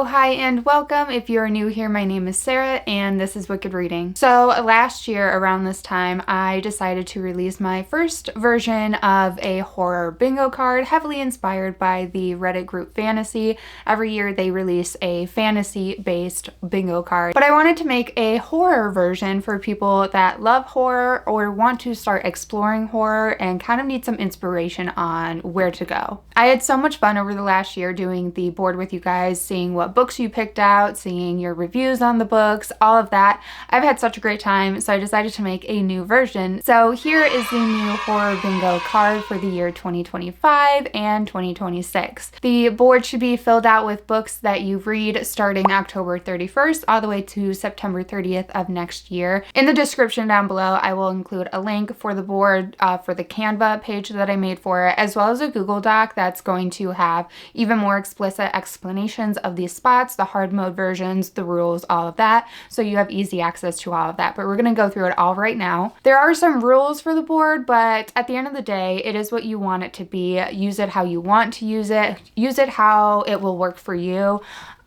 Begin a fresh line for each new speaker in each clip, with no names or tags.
Hello, hi, and welcome. If you're new here, my name is Sarah, and this is Wicked Reading. So last year around this time, I decided to release my first version of a horror bingo card, heavily inspired by the Reddit group Fantasy. Every year they release a fantasy-based bingo card, but I wanted to make a horror version for people that love horror or want to start exploring horror and kind of need some inspiration on where to go. I had so much fun over the last year doing the board with you guys, seeing what books you picked out, seeing your reviews on the books, all of that. I've had such a great time, so I decided to make a new version. So here is the new horror bingo card for the year 2025 and 2026. The board should be filled out with books that you read starting October 31st all the way to September 30th of next year. In the description down below, I will include a link for the board for the Canva page that I made for it, as well as a Google Doc that's going to have even more explicit explanations of these spots, the hard mode versions, the rules, all of that, so you have easy access to all of that. But we're going to go through it all right now. There are some rules for the board, but at the end of the day, it is what you want it to be. Use it how you want to use it how it will work for you.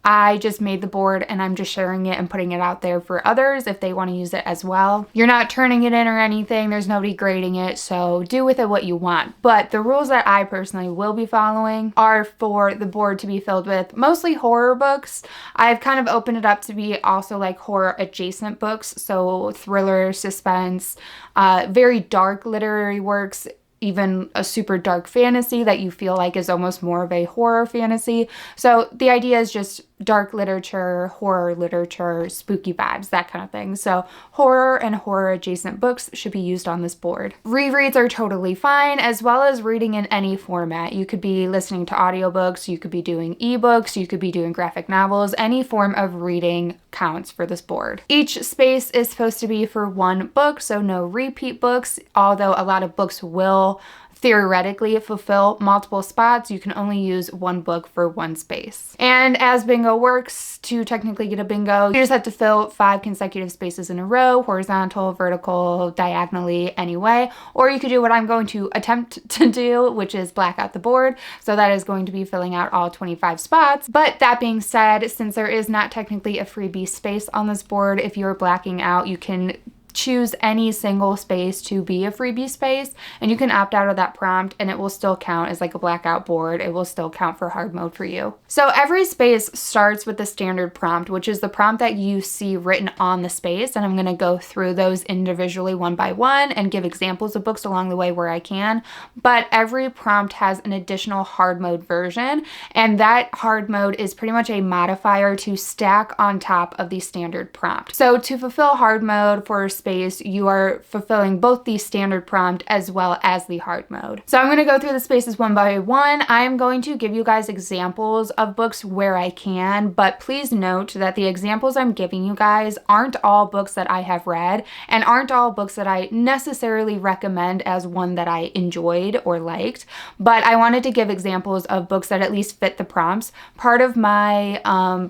I just made the board and I'm just sharing it and putting it out there for others if they want to use it as well. You're not turning it in or anything. There's nobody grading it, so do with it what you want. But the rules that I personally will be following are for the board to be filled with mostly horror books. I've kind of opened it up to be also like horror adjacent books, so thriller, suspense, very dark literary works, even a super dark fantasy that you feel like is almost more of a horror fantasy. So the idea is just dark literature, horror literature, spooky vibes, that kind of thing. So horror and horror adjacent books should be used on this board. Rereads are totally fine, as well as reading in any format. You could be listening to audiobooks, you could be doing ebooks, you could be doing graphic novels. Any form of reading counts for this board. Each space is supposed to be for one book, so no repeat books, although a lot of books will theoretically fulfill multiple spots. You can only use one book for one space. And as bingo works, to technically get a bingo, you just have to fill 5 consecutive spaces in a row, horizontal, vertical, diagonally, any way. Or you could do what I'm going to attempt to do, which is black out the board. So that is going to be filling out all 25 spots. But that being said, since there is not technically a freebie space on this board, if you're blacking out, you can choose any single space to be a freebie space, and you can opt out of that prompt and it will still count as like a blackout board. It will still count for hard mode for you. So every space starts with the standard prompt, which is the prompt that you see written on the space, and I'm going to go through those individually one by one and give examples of books along the way where I can. But every prompt has an additional hard mode version, and that hard mode is pretty much a modifier to stack on top of the standard prompt. So to fulfill hard mode for space, you are fulfilling both the standard prompt as well as the hard mode. So I'm going to go through the spaces one by one. I'm going to give you guys examples of books where I can, but please note that the examples I'm giving you guys aren't all books that I have read and aren't all books that I necessarily recommend as one that I enjoyed or liked, but I wanted to give examples of books that at least fit the prompts. Part of my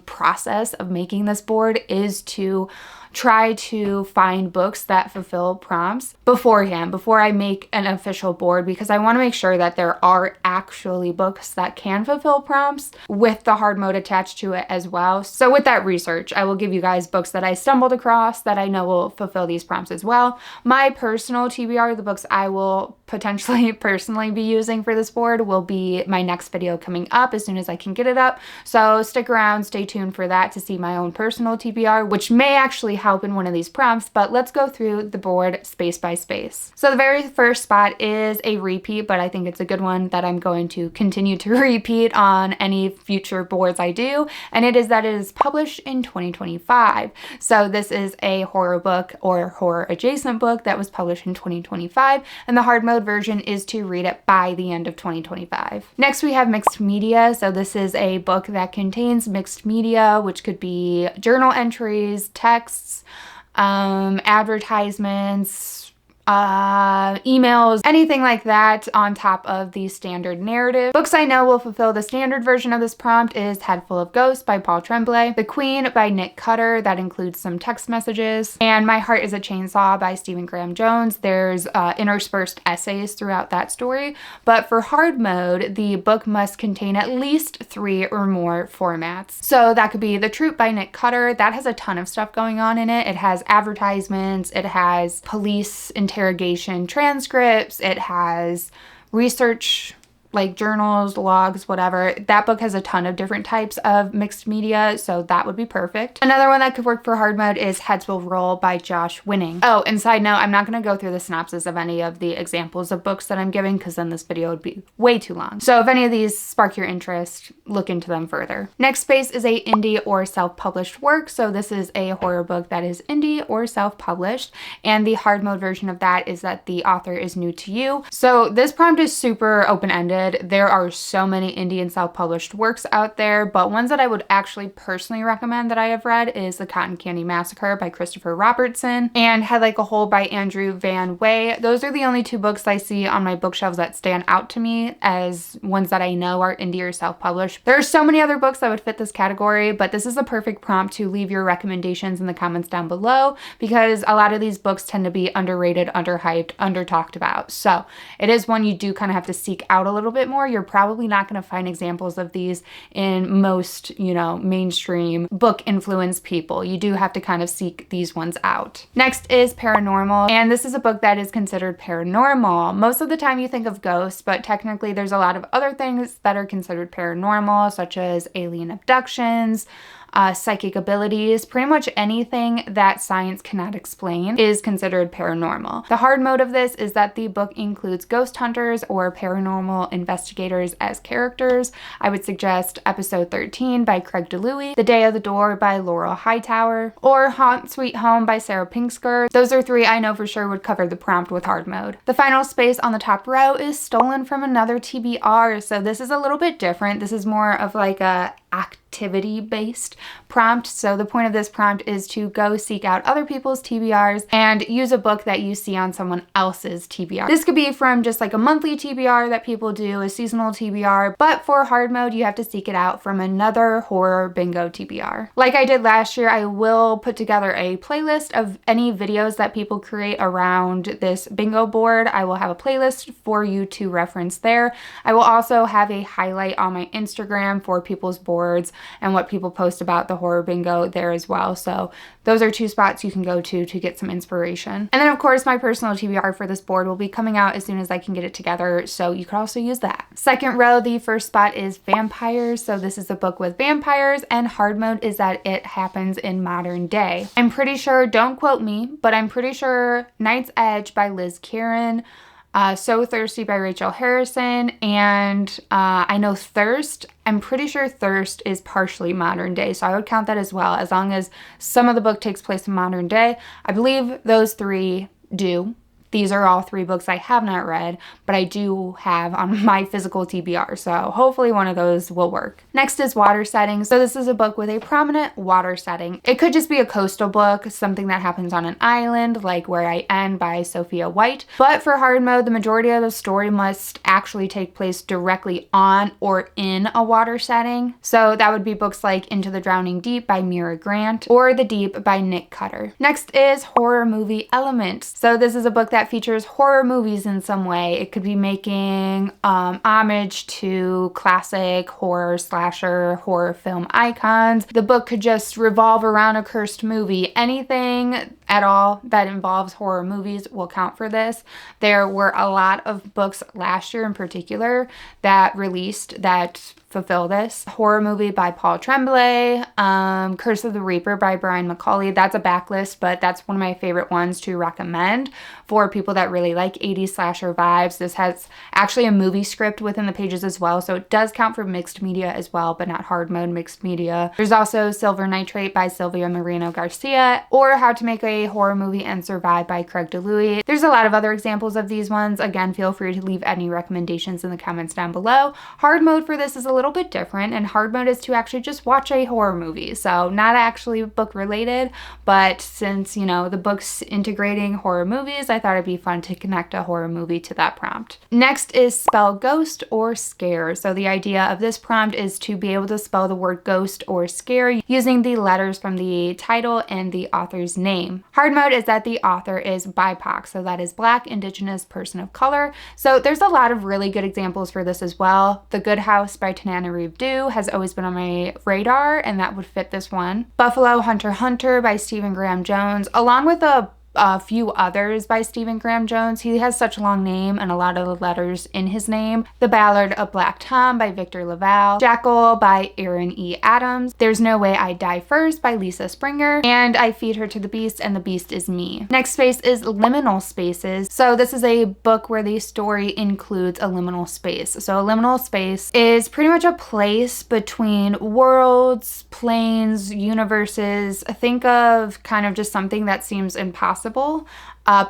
process of making this board is to try to find books that fulfill prompts beforehand, before I make an official board, because I want to make sure that there are actually books that can fulfill prompts with the hard mode attached to it as well. So with that research, I will give you guys books that I stumbled across that I know will fulfill these prompts as well. My personal TBR, the books I will potentially personally be using for this board, will be my next video coming up as soon as I can get it up. So stick around, stay tuned for that to see my own personal TBR, which may actually help in one of these prompts. But let's go through the board space by space. So the very first spot is a repeat, but I think it's a good one that I'm going to continue to repeat on any future boards I do, and it is that it is published in 2025. So this is a horror book or horror adjacent book that was published in 2025, and the hard mode version is to read it by the end of 2025. Next we have mixed media. So this is a book that contains mixed media, which could be journal entries, texts, advertisements, emails, anything like that on top of the standard narrative. Books I know will fulfill the standard version of this prompt is Head Full of Ghosts by Paul Tremblay, The Queen by Nick Cutter, that includes some text messages, and My Heart is a Chainsaw by Stephen Graham Jones. There's interspersed essays throughout that story, but for hard mode, the book must contain at least 3 or more formats. So that could be The Troop by Nick Cutter. That has a ton of stuff going on in it. It has advertisements, it has police interrogation transcripts, it has research like journals, logs, whatever. That book has a ton of different types of mixed media, so that would be perfect. Another one that could work for hard mode is Heads Will Roll by Josh Winning. Oh, and side note, I'm not going to go through the synopsis of any of the examples of books that I'm giving because then this video would be way too long. So if any of these spark your interest, look into them further. Next space is a indie or self-published work. So this is a horror book that is indie or self-published, and the hard mode version of that is that the author is new to you. So this prompt is super open-ended. There are so many indie and self-published works out there, but ones that I would actually personally recommend that I have read is The Cotton Candy Massacre by Christopher Robertson and Head Like a Hole by Andrew Van Wey. Those are the only 2 books I see on my bookshelves that stand out to me as ones that I know are indie or self-published. There are so many other books that would fit this category, but this is a perfect prompt to leave your recommendations in the comments down below because a lot of these books tend to be underrated, underhyped, under-talked about. So it is one you do kind of have to seek out a little bit more. You're probably not going to find examples of these in most, mainstream book influenced people. You do have to kind of seek these ones out. Next is paranormal, and this is a book that is considered paranormal. Most of the time you think of ghosts, but technically there's a lot of other things that are considered paranormal, such as alien abductions, psychic abilities. Pretty much anything that science cannot explain is considered paranormal. The hard mode of this is that the book includes ghost hunters or paranormal investigators as characters. I would suggest episode 13 by Craig DeLuey, The Day of the Door by Laurel Hightower, or Haunt Sweet Home by Sarah Pinksker. Those are 3 I know for sure would cover the prompt with hard mode. The final space on the top row is Stolen from Another TBR. So this is a little bit different. This is more of like a activity-based prompt. So the point of this prompt is to go seek out other people's TBRs and use a book that you see on someone else's TBR. This could be from just like a monthly TBR that people do, a seasonal TBR, but for hard mode, you have to seek it out from another horror bingo TBR. Like I did last year, I will put together a playlist of any videos that people create around this bingo board. I will have a playlist for you to reference there. I will also have a highlight on my Instagram for people's boards and what people post about the horror bingo there as well. So those are 2 spots you can go to get some inspiration. And then of course my personal TBR for this board will be coming out as soon as I can get it together, so you could also use that. Second row, the first spot is vampires. So this is a book with vampires, and hard mode is that it happens in modern day. I'm pretty sure, don't quote me, but I'm pretty sure Night's Edge by Liz Kieran, So Thirsty by Rachel Harrison, and I know Thirst. I'm pretty sure Thirst is partially modern day, so I would count that as well, as long as some of the book takes place in modern day. I believe those 3 do. These are all 3 books I have not read, but I do have on my physical TBR, so hopefully one of those will work. Next is water setting. So this is a book with a prominent water setting. It could just be a coastal book, something that happens on an island, like Where I End by Sophia White. But for hard mode, the majority of the story must actually take place directly on or in a water setting. So that would be books like Into the Drowning Deep by Mira Grant or The Deep by Nick Cutter. Next is horror movie elements. So this is a book that features horror movies in some way. It could be making homage to classic horror slasher horror film icons. The book could just revolve around a cursed movie. Anything at all that involves horror movies will count for this. There were a lot of books last year in particular that released that fulfill this. Horror movie by Paul Tremblay, Curse of the Reaper by Brian McCauley. That's a backlist, but that's one of my favorite ones to recommend for people that really like 80s slasher vibes. This has actually a movie script within the pages as well, so it does count for mixed media as well, but not hard mode mixed media. There's also Silver Nitrate by Sylvia Moreno Garcia, or How to Make a Horror Movie and Survive by Craig DeLuey. There's a lot of other examples of these ones. Again, feel free to leave any recommendations in the comments down below. Hard mode for this is a little little bit different, and hard mode is to actually just watch a horror movie. So not actually book related, but since, you know, the book's integrating horror movies, I thought it'd be fun to connect a horror movie to that prompt. Next is spell ghost or scare. So the idea of this prompt is to be able to spell the word ghost or scare using the letters from the title and the author's name. Hard mode is that the author is BIPOC, so that is Black, Indigenous, Person of Color. So there's a lot of really good examples for this as well. The Good House by Tananarive Due has always been on my radar, and that would fit this one. Buffalo Hunter Hunter by Stephen Graham Jones, along with a few others by Stephen Graham Jones. He has such a long name and a lot of the letters in his name. The Ballad of Black Tom by Victor Laval. Jackal by Aaron E. Adams. There's No Way I Die First by Lisa Springer. And I Feed Her to the Beast and the Beast is Me. Next space is liminal spaces. So this is a book where the story includes a liminal space. So a liminal space is pretty much a place between worlds, planes, universes. Think of kind of just something that seems impossible.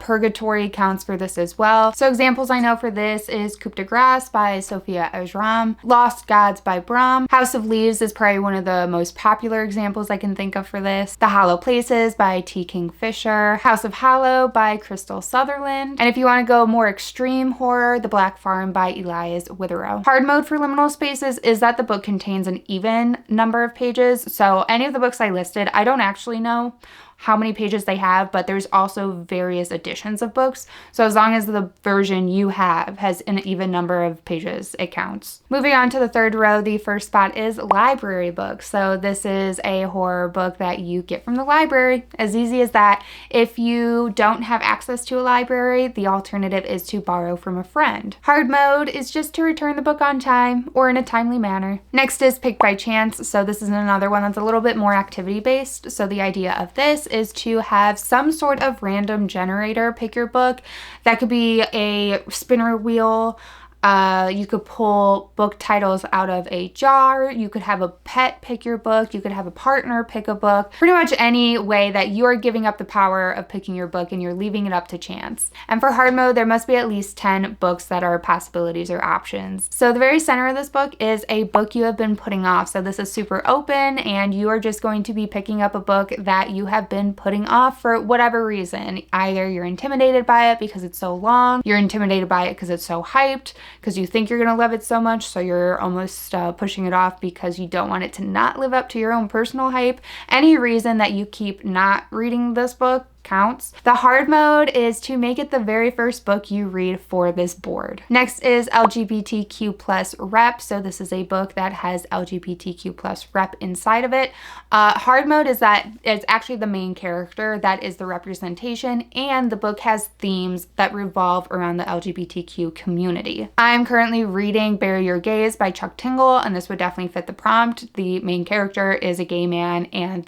Purgatory counts for this as well. So examples I know for this is Coupe de Grace by Sophia Ajram, Lost Gods by Brahm. House of Leaves is probably one of the most popular examples I can think of for this. The Hollow Places by T. Kingfisher, House of Hollow by Crystal Sutherland. And if you want to go more extreme horror, The Black Farm by Elias Witherow. Hard mode for liminal spaces is that the book contains an even number of pages. So any of the books I listed, I don't actually know how many pages they have, but there's also various editions of books. So as long as the version you have has an even number of pages, it counts. Moving on to the third row, the first spot is library books. So this is a horror book that you get from the library. As easy as that. If you don't have access to a library, the alternative is to borrow from a friend. Hard mode is just to return the book on time or in a timely manner. Next is pick by chance. So this is another one that's a little bit more activity based. So the idea of this is to have some sort of random generator pick your book. That could be a spinner wheel. You could pull book titles out of a jar. You could have a pet pick your book. You could have a partner pick a book. Pretty much any way that you're giving up the power of picking your book and you're leaving it up to chance. And for hard mode, there must be at least 10 books that are possibilities or options. So the very center of this book is a book you have been putting off. So this is super open and you are just going to be picking up a book that you have been putting off for whatever reason. Either you're intimidated by it because it's so long, you're intimidated by it because it's so hyped, because you think you're going to love it so much, so you're almost pushing it off because you don't want it to not live up to your own personal hype. Any reason that you keep not reading this book counts. The hard mode is to make it the very first book you read for this board. Next is LGBTQ plus rep. So this is a book that has LGBTQ plus rep inside of it. Hard mode is that it's actually the main character that is the representation, and the book has themes that revolve around the LGBTQ community. I'm currently reading Bury Your Gays by Chuck Tingle, and this would definitely fit the prompt. The main character is a gay man, and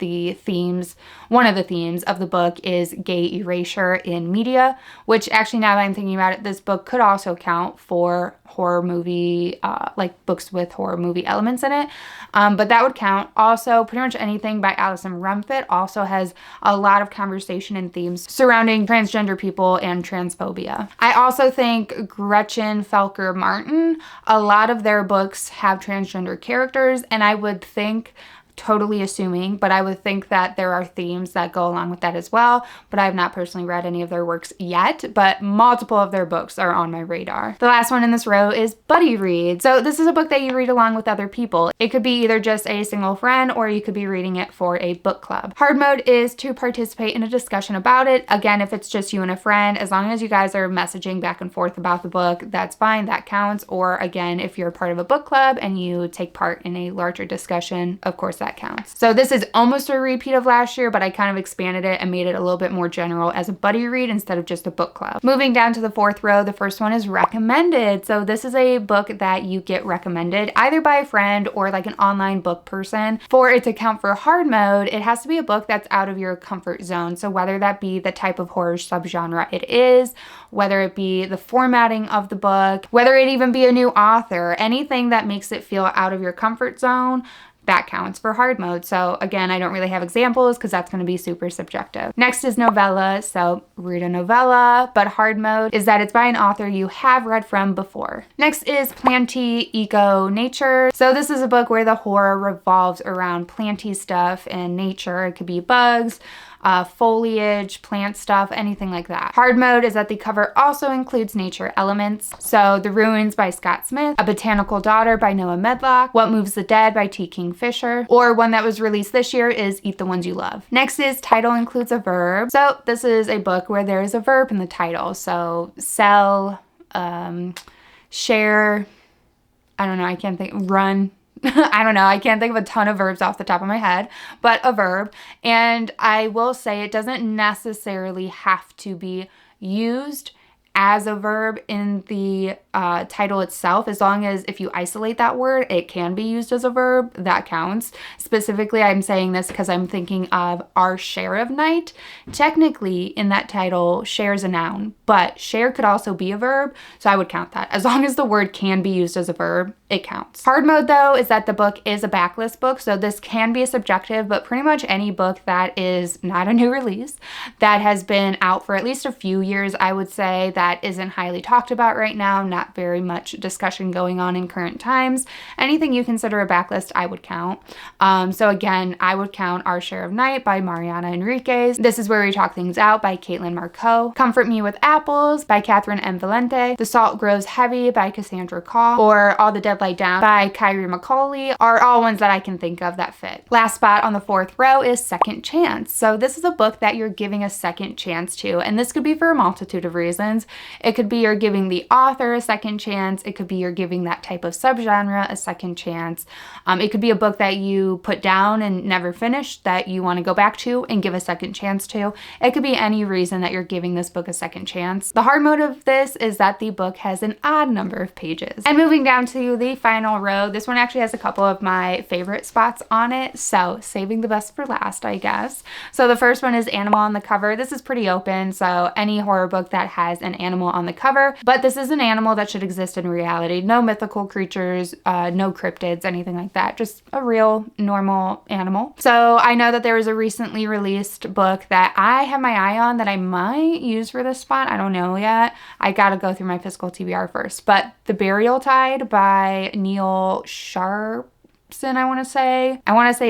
one of the themes of the book is gay erasure in media, which actually, now that I'm thinking about it, this book could also count for horror movie, like books with horror movie elements in it. But that would count. Also, pretty much anything by Alison Rumfitt also has a lot of conversation and themes surrounding transgender people and transphobia. I also think Gretchen Felker Martin, a lot of their books have transgender characters, and I would think, totally assuming, but I would think that there are themes that go along with that as well, but I have not personally read any of their works yet, but multiple of their books are on my radar. The last one in this row is buddy read. So this is a book that you read along with other people. It could be either just a single friend, or you could be reading it for a book club. Hard mode is to participate in a discussion about it. Again, if it's just you and a friend, as long as you guys are messaging back and forth about the book, that's fine, that counts. Or again, if you're part of a book club and you take part in a larger discussion, of course that counts. So this is almost a repeat of last year, but I kind of expanded it and made it a little bit more general as a buddy read instead of just a book club. Moving down to the fourth row, the first one is recommended. So this is a book that you get recommended either by a friend or like an online book person. For it to count for hard mode, it has to be a book that's out of your comfort zone. So whether that be the type of horror subgenre it is, whether it be the formatting of the book, whether it even be a new author, anything that makes it feel out of your comfort zone that counts for hard mode. So again, I don't really have examples because that's going to be super subjective. Next is novella. So read a novella, but hard mode is that it's by an author you have read from before. Next is planty eco nature. So this is a book where the horror revolves around planty stuff and nature. It could be bugs, foliage, plant stuff, anything like that. Hard mode is that the cover also includes nature elements. So The Ruins by Scott Smith, A Botanical Daughter by Noah Medlock, What Moves the Dead by T. Kingfisher, or one that was released this year is Eat the Ones You Love. Next is title includes a verb. So this is a book where there is a verb in the title. So sell, share, I don't know, I can't think, run. I don't know. I can't think of a ton of verbs off the top of my head, but a verb. And I will say it doesn't necessarily have to be used as a verb in the title itself. As long as if you isolate that word, it can be used as a verb, that counts. Specifically, I'm saying this because I'm thinking of Our Share of Night. Technically, in that title, share is a noun, but share could also be a verb, so I would count that. As long as the word can be used as a verb, it counts. Hard mode, though, is that the book is a backlist book, so this can be subjective, but pretty much any book that is not a new release, that has been out for at least a few years, I would say, that isn't highly talked about right now, not very much discussion going on in current times. Anything you consider a backlist, I would count. So again, I would count Our Share of Night by Mariana Enriquez, This Is Where We Talk Things Out by Caitlin Marcoux, Comfort Me with Apples by Catherine M. Valente, The Salt Grows Heavy by Cassandra Caw, or All the Dead Lie Down by Kyrie Macaulay are all ones that I can think of that fit. Last spot on the fourth row is Second Chance. So this is a book that you're giving a second chance to, and this could be for a multitude of reasons. It could be you're giving the author a second chance. It could be you're giving that type of subgenre a second chance. It could be a book that you put down and never finished that you want to go back to and give a second chance to. It could be any reason that you're giving this book a second chance. The hard mode of this is that the book has an odd number of pages. And moving down to the final row, this one actually has a couple of my favorite spots on it, so saving the best for last, I guess. So the first one is Animal on the Cover. This is pretty open, so any horror book that has an animal on the cover, but this is an animal that should exist in reality. No mythical creatures, no cryptids, anything like that. Just a real normal animal. So I know that there was a recently released book that I have my eye on that I might use for this spot. I don't know yet. I gotta go through my physical TBR first. But The Burial Tide by Neil Sharpson, I want to say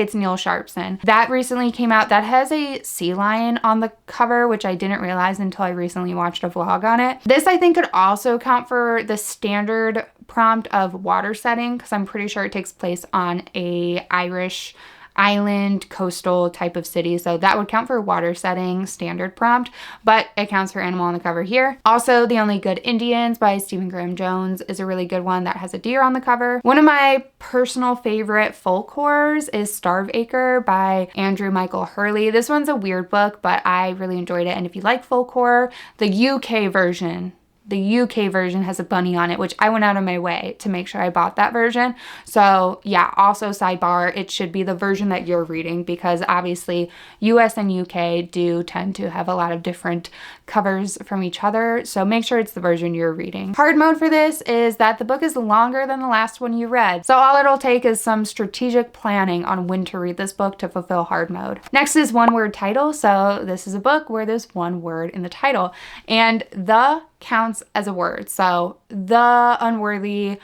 it's Neil Sharpson. That recently came out. That has a sea lion on the cover, which I didn't realize until I recently watched a vlog on it. This I think could also count for the standard prompt of water setting, because I'm pretty sure it takes place on a Irish island coastal type of city, so that would count for water setting standard prompt, but it counts for animal on the cover here. Also, The Only Good Indians by Stephen Graham Jones is a really good one that has a deer on the cover. One of my personal favorite folk horrors is Starve Acre by Andrew Michael Hurley. This one's a weird book, but I really enjoyed it, and if you like folk horror, the UK version has a bunny on it, which I went out of my way to make sure I bought that version. So yeah, also sidebar, it should be the version that you're reading, because obviously US and UK do tend to have a lot of different covers from each other. So make sure it's the version you're reading. Hard mode for this is that the book is longer than the last one you read. So all it'll take is some strategic planning on when to read this book to fulfill hard mode. Next is one word title. So this is a book where there's one word in the title, and the counts as a word. So the, unworthy,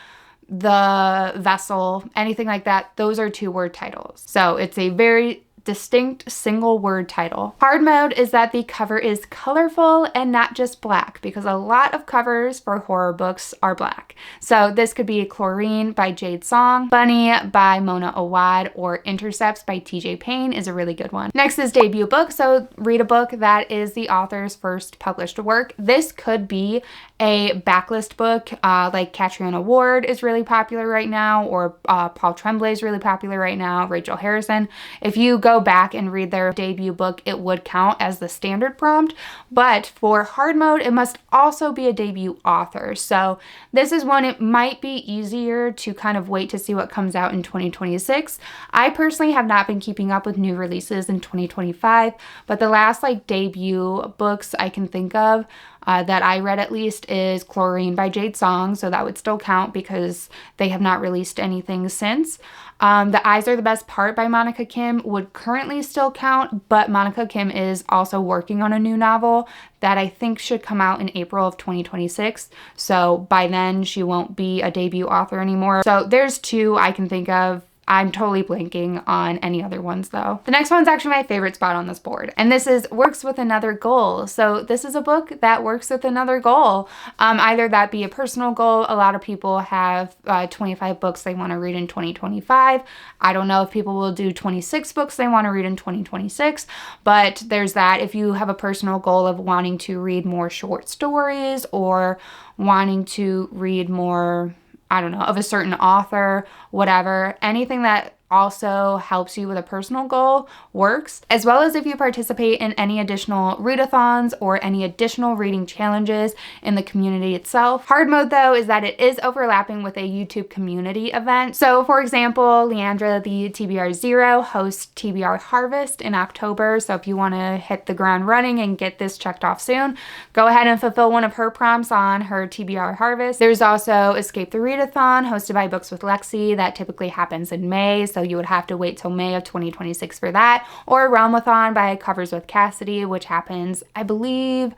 the vessel, anything like that, those are 2-word titles. So it's a very distinct single word title. Hard mode is that the cover is colorful and not just black, because a lot of covers for horror books are black. So this could be Chlorine by Jade Song, Bunny by Mona Awad, or Intercepts by TJ Payne is a really good one. Next is debut book. So read a book that is the author's first published work. This could be a backlist book, like Catriona Ward is really popular right now, or Paul Tremblay is really popular right now, Rachel Harrison. If you go back and read their debut book, it would count as the standard prompt, but for hard mode, it must also be a debut author. So this is one, it might be easier to kind of wait to see what comes out in 2026. I personally have not been keeping up with new releases in 2025, but the last like debut books I can think of that I read at least is Chlorine by Jade Song, so that would still count because they have not released anything since. The Eyes Are the Best Part by Monica Kim would currently still count, but Monica Kim is also working on a new novel that I think should come out in April of 2026. So by then she won't be a debut author anymore. So there's two I can think of. I'm totally blanking on any other ones though. The next one's actually my favorite spot on this board, and this is Works with Another Goal. So this is a book that works with another goal. Either that be a personal goal. A lot of people have 25 books they want to read in 2025. I don't know if people will do 26 books they want to read in 2026, but there's that. If you have a personal goal of wanting to read more short stories or wanting to read more, I don't know, of a certain author, whatever, anything that also helps you with a personal goal works, as well as if you participate in any additional readathons or any additional reading challenges in the community itself. Hard mode though is that it is overlapping with a YouTube community event. So for example, Leandra the TBR Zero hosts TBR Harvest in October. So if you want to hit the ground running and get this checked off soon, go ahead and fulfill one of her prompts on her TBR Harvest. There's also Escape the Readathon hosted by Books with Lexi that typically happens in May. So you would have to wait till May of 2026 for that, or Realmathon by Covers with Cassidy, which happens, I believe,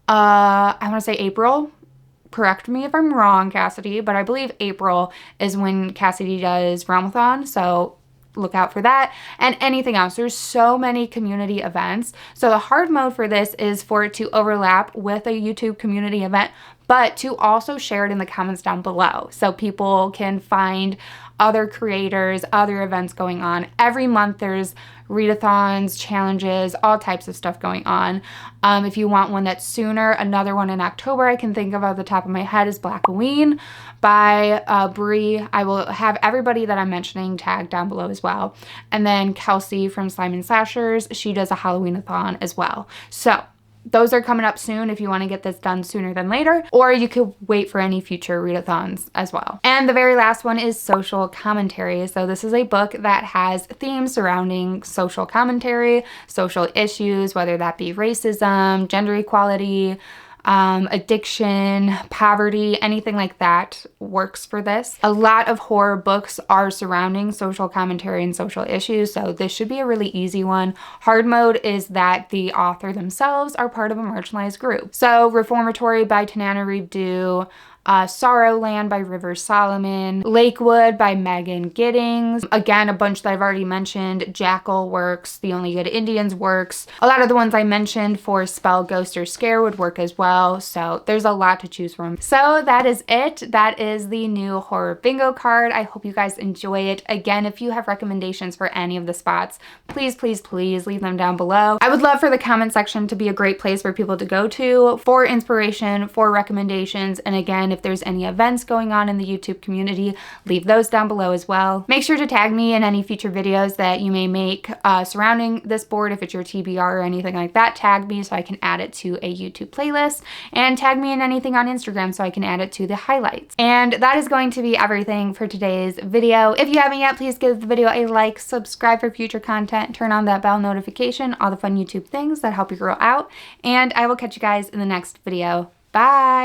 I want to say April. Correct me if I'm wrong, Cassidy, but I believe April is when Cassidy does Realmathon, so look out for that. And anything else, there's so many community events. So the hard mode for this is for it to overlap with a YouTube community event, but to also share it in the comments down below so people can find other creators, other events going on. Every month there's readathons, challenges, all types of stuff going on. If you want one that's sooner, another one in October I can think of off the top of my head is Blackoween by Brie. I will have everybody that I'm mentioning tagged down below as well. And then Kelsey from Slime and Slashers, she does a Halloween-a-thon as well. So those are coming up soon if you want to get this done sooner than later, or you could wait for any future readathons as well. And the very last one is Social Commentary. So this is a book that has themes surrounding social commentary, social issues, whether that be racism, gender equality, addiction, poverty, anything like that works for this. A lot of horror books are surrounding social commentary and social issues, so this should be a really easy one. Hard mode is that the author themselves are part of a marginalized group. So Reformatory by Tanana Reeve, Sorrowland by River Solomon, Lakewood by Megan Giddings. Again, a bunch that I've already mentioned. Jackal works, The Only Good Indians works. A lot of the ones I mentioned for Spell, Ghost, or Scare would work as well. So there's a lot to choose from. So that is it. That is the new horror bingo card. I hope you guys enjoy it. Again, if you have recommendations for any of the spots, please, please, please leave them down below. I would love for the comment section to be a great place for people to go to for inspiration, for recommendations, and again, if there's any events going on in the YouTube community, leave those down below as well. Make sure to tag me in any future videos that you may make surrounding this board. If it's your TBR or anything like that, tag me so I can add it to a YouTube playlist, and tag me in anything on Instagram so I can add it to the highlights. And that is going to be everything for today's video. If you haven't yet, please give the video a like, subscribe for future content, turn on that bell notification, all the fun YouTube things that help you grow out, and I will catch you guys in the next video. Bye!